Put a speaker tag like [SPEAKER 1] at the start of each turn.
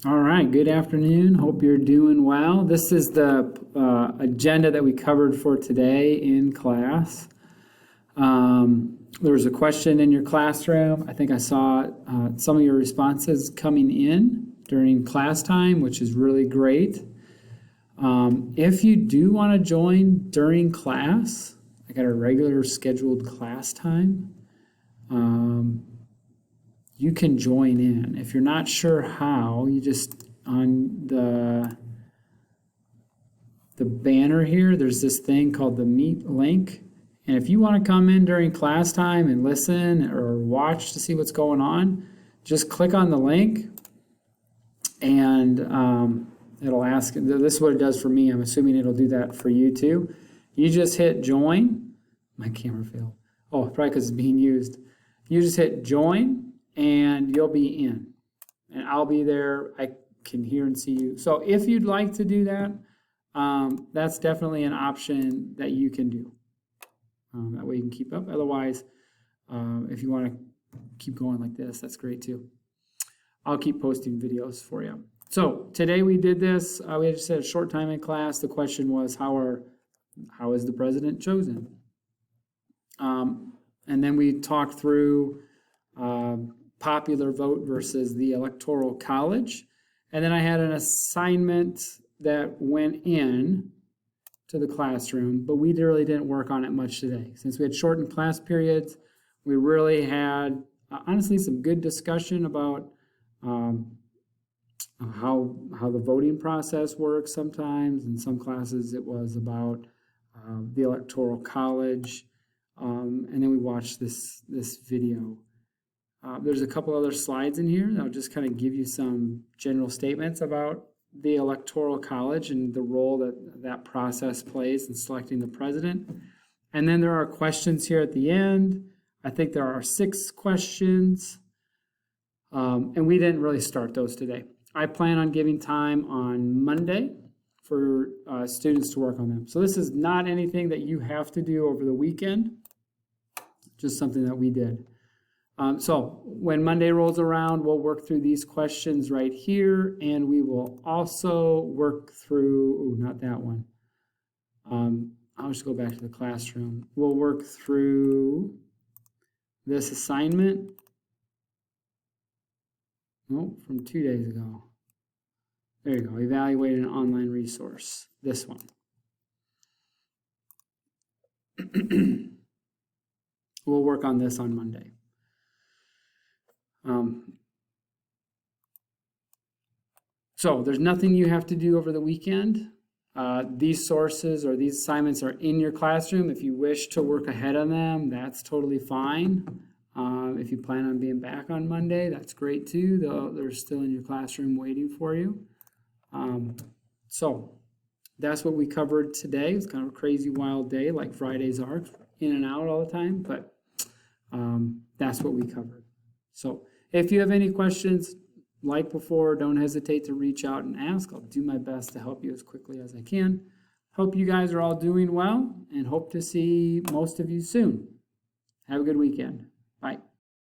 [SPEAKER 1] All right, good afternoon. Hope you're doing well. This is the agenda that we covered for today in class. There was a question in your classroom. I think I saw some of your responses coming in during class time, which is really great. If you do want to join during class, I got a regular scheduled class time. You can join in. If you're not sure how, you just on the banner here, there's this thing called the Meet link. And if you want to come in during class time and listen or watch to see what's going on, just click on the link and it'll ask, this is what it does for me. I'm assuming it'll do that for you too. You just hit join. My camera failed. Oh, probably because it's being used. You just hit join and you'll be in. And I'll be there. I can hear and see you. So if you'd like to do that, that's definitely an option that you can do. That way you can keep up. Otherwise, if you want to keep going like this, that's great too. I'll keep posting videos for you. So today we did this. We just had a short time in class. The question was, how is the president chosen? And then we talked through popular vote versus the Electoral College. And then I had an assignment that went in to the classroom, but we really didn't work on it much today. Since we had shortened class periods, we really had, honestly, some good discussion about how the voting process works sometimes. In some classes, it was about the Electoral College. And then we watched this video. There's a couple other slides in here that'll just kind of give you some general statements about the Electoral College and the role that process plays in selecting the president. And then there are questions here at the end. I think there are 6 questions, and we didn't really start those today. I plan on giving time on Monday for students to work on them. So this is not anything that you have to do over the weekend, just something that we did. So when Monday rolls around, we'll work through these questions right here, and we will also work through, not that one. I'll just go back to the classroom. We'll work through this assignment. Oh, from 2 days ago. There you go, evaluate an online resource, this one. We'll work on this on Monday. So there's nothing you have to do over the weekend. These sources or these assignments are in your classroom. If you wish to work ahead on them, that's totally fine. If you plan on being back on Monday, that's great too. They're still in your classroom waiting for you. So that's what we covered today. It's kind of a crazy, wild day like Fridays are, in and out all the time, but that's what we covered. So if you have any questions, like before, don't hesitate to reach out and ask. I'll do my best to help you as quickly as I can. Hope you guys are all doing well and hope to see most of you soon. Have a good weekend. Bye.